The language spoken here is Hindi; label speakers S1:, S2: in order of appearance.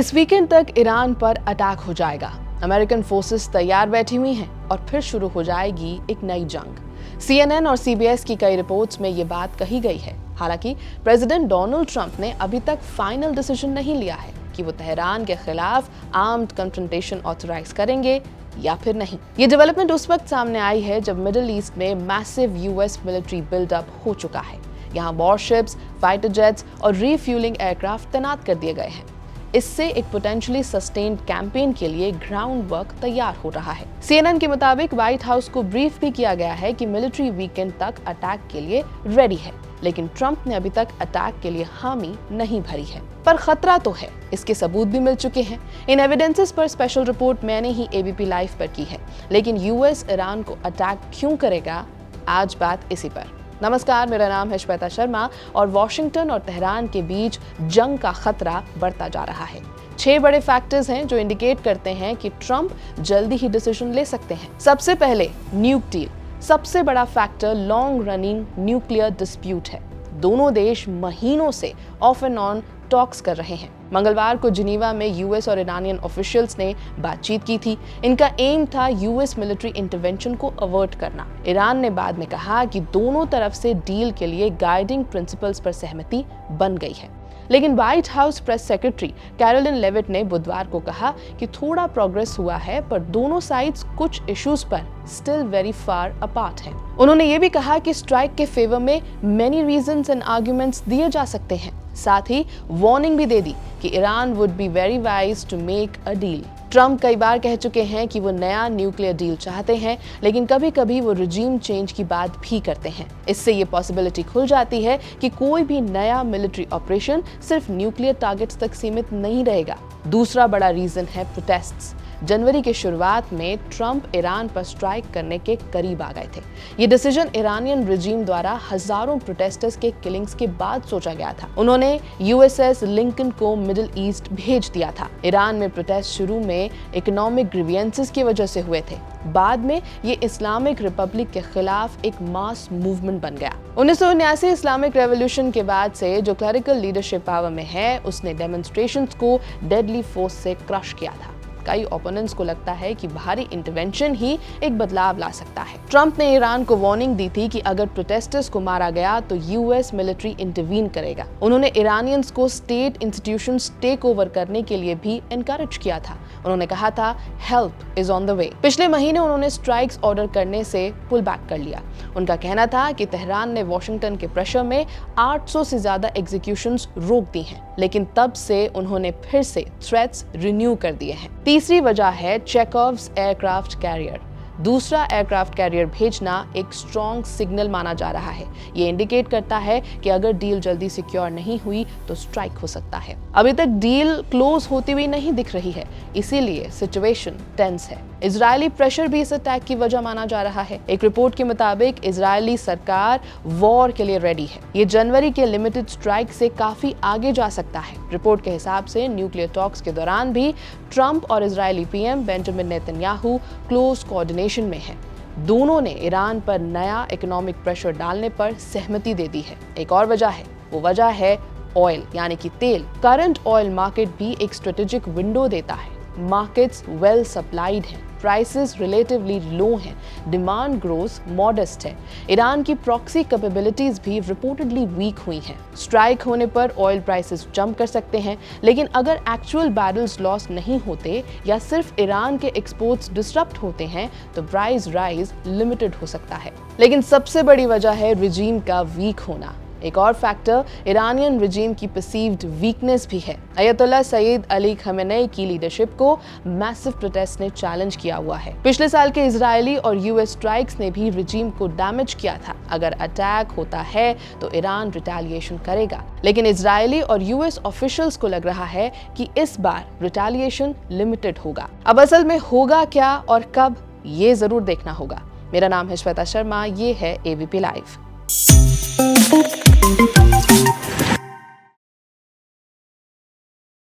S1: इस वीकेंड तक ईरान पर अटैक हो जाएगा। अमेरिकन फोर्सेस तैयार बैठी हुई हैं और फिर शुरू हो जाएगी एक नई जंग। CNN और CBS की कई रिपोर्ट्स में ये बात कही गई है। हालांकि प्रेसिडेंट डोनाल्ड ट्रंप ने अभी तक फाइनल डिसीजन नहीं लिया है कि वो तेहरान के खिलाफ आर्म्ड कन्फ्रंटेशन ऑथराइज करेंगे या फिर नहीं। ये डेवलपमेंट उस वक्त सामने आई है जब मिडिल ईस्ट में मैसिव US मिलिट्री बिल्डअप हो चुका है। यहाँ वॉरशिप्स, फाइटर जेट्स और रीफ्यूलिंग एयरक्राफ्ट तैनात कर दिए गए हैं। इससे एक पोटेंशियली सस्टेन्ड कैंपेन के लिए ग्राउंड वर्क तैयार हो रहा है। CNN के मुताबिक व्हाइट हाउस को ब्रीफ भी किया गया है कि मिलिट्री वीकेंड तक अटैक के लिए रेडी है, लेकिन ट्रंप ने अभी तक अटैक के लिए हामी नहीं भरी है। पर खतरा तो है, इसके सबूत भी मिल चुके हैं। इन एविडेंसेस पर स्पेशल रिपोर्ट मैंने ही ABP लाइव पर की है। लेकिन US ईरान को अटैक क्यों करेगा, आज बात इसी पर। नमस्कार, मेरा नाम है श्वेता शर्मा और वॉशिंगटन और तेहरान के बीच जंग का खतरा बढ़ता जा रहा है। 6 बड़े फैक्टर्स हैं जो इंडिकेट करते हैं कि ट्रंप जल्दी ही डिसीजन ले सकते हैं। सबसे पहले न्यूक डील। सबसे बड़ा factor long running nuclear dispute है। दोनों देश महीनों से ऑफ एंड ऑन टॉक्स कर रहे हैं। मंगलवार को जिनीवा में US और ईरानियन ऑफिशियल्स ने बातचीत की थी। इनका एम था US मिलिट्री इंटरवेंशन को अवर्ट करना। ईरान ने बाद में कहा कि दोनों तरफ से डील के लिए गाइडिंग प्रिंसिपल्स पर सहमति बन गई है। लेकिन white house press secretary Karoline Leavitt ने बुधवार को कहा कि थोड़ा प्रोग्रेस हुआ है, पर दोनों साइड्स कुछ इश्यूज पर स्टिल वेरी फार अपार्ट हैं। उन्होंने ये भी कहा कि स्ट्राइक के फेवर में मेनी रीजंस एंड आर्गुमेंट्स दिए जा सकते हैं। साथ ही वार्निंग भी दे दी कि Iran would be very wise to make a deal. Trump कई बार कह चुके हैं कि वो नया न्यूक्लियर डील चाहते हैं, लेकिन कभी कभी वो रिजीम चेंज की बात भी करते हैं। इससे ये पॉसिबिलिटी खुल जाती है कि कोई भी नया मिलिट्री ऑपरेशन सिर्फ न्यूक्लियर टारगेट्स तक सीमित नहीं रहेगा। दूसरा बड़ा रीजन है प्रोटेस्ट्स। जनवरी के शुरुआत में ट्रंप ईरान पर स्ट्राइक करने के करीब आ गए थे। ये डिसीजन ईरानियन रिजीम द्वारा हजारों प्रोटेस्टर्स के किलिंग्स के बाद सोचा गया था। उन्होंने USS लिंकन को मिडिल ईस्ट भेज दिया था। ईरान में प्रोटेस्ट शुरू में इकोनॉमिक ग्रीवियंसेस की वजह से हुए थे। बाद में ये इस्लामिक रिपब्लिक के खिलाफ एक मास मूवमेंट बन गया। 1979 इस्लामिक रेवोल्यूशन के बाद से जो क्लरिकल लीडरशिप पावर में है, उसने डेमोन्स्ट्रेशंस को डेडली फोर्स से क्रश किया था। कई ओपोनेंट्स को लगता है कि बाहरी इंटरवेंशन ही एक बदलाव ला सकता है। ट्रंप ने ईरान को वार्निंग दी थी कि अगर प्रोटेस्टर्स को मारा गया तो US मिलिट्री इंटरवीन करेगा। उन्होंने ईरानियंस को स्टेट इंस्टीट्यूशंस टेक ओवर करने के लिए भी एनकरेज किया था। उन्होंने कहा था help is on the way. पिछले महीने उन्होंने स्ट्राइक्स ऑर्डर करने से पुल बैक कर लिया। उनका कहना था कि तेहरान ने वॉशिंगटन के प्रेशर में 800 से ज्यादा एग्जीक्यूशंस रोक दी हैं, लेकिन तब से उन्होंने फिर से थ्रेट्स रिन्यू कर दिए हैं। तीसरी वजह है चेकोव्स एयरक्राफ्ट कैरियर। दूसरा एयरक्राफ्ट कैरियर भेजना एक स्ट्रॉन्ग सिग्नल माना जा रहा है। ये इंडिकेट करता है कि अगर डील जल्दी सिक्योर नहीं हुई तो स्ट्राइक हो सकता है। अभी तक डील क्लोज होती हुई नहीं दिख रही है, इसीलिए सिचुएशन टेंस है। इजरायली प्रेशर भी इस अटैक की वजह माना जा रहा है। एक रिपोर्ट के मुताबिक इजरायली सरकार वॉर के लिए रेडी है। ये जनवरी के लिमिटेड स्ट्राइक से काफी आगे जा सकता है। रिपोर्ट के हिसाब से न्यूक्लियर टॉक्स के दौरान भी ट्रंप और Israeli PM Benjamin Netanyahu close coordination में है। दोनों ने ईरान पर नया इकोनॉमिक प्रेशर डालने पर सहमति दे दी है। एक और वजह है, वो वजह है ऑयल यानी कि तेल। करंट ऑयल मार्केट भी एक स्ट्रेटेजिक विंडो देता है। मार्केट्स वेल सप्लाइड हैं, प्राइसेस रिलेटिवली लो हैं, डिमांड ग्रोथ मॉडेस्ट है। ईरान की प्रॉक्सी कैपेबिलिटीज भी रिपोर्टेडली वीक हुई हैं। स्ट्राइक होने पर ऑयल प्राइसेस जंप कर सकते हैं, लेकिन अगर एक्चुअल बैरल्स लॉस नहीं होते या सिर्फ ईरान के एक्सपोर्ट्स डिसरप्ट होते हैं तो प्राइस राइज लिमिटेड हो सकता है। लेकिन सबसे बड़ी वजह है रिजीम का वीक होना। एक और फैक्टर ईरानियन रिजीम की परसीव्ड वीकनेस भी है। अयतुल्ला सईद अली खमेनेई की लीडरशिप को मैसिव प्रोटेस्ट ने चैलेंज किया हुआ है। पिछले साल के इजरायली और US स्ट्राइक्स ने भी रिजीम को डैमेज किया था। अगर अटैक होता है तो ईरान रिटेलिएशन करेगा, लेकिन इजरायली और US ऑफिशियल्स को लग रहा है कि इस बार रिटेलिएशन लिमिटेड होगा। अब असल में होगा क्या और कब, ये जरूर देखना होगा। मेरा नाम है श्वेता शर्मा, ये है ABP लाइव।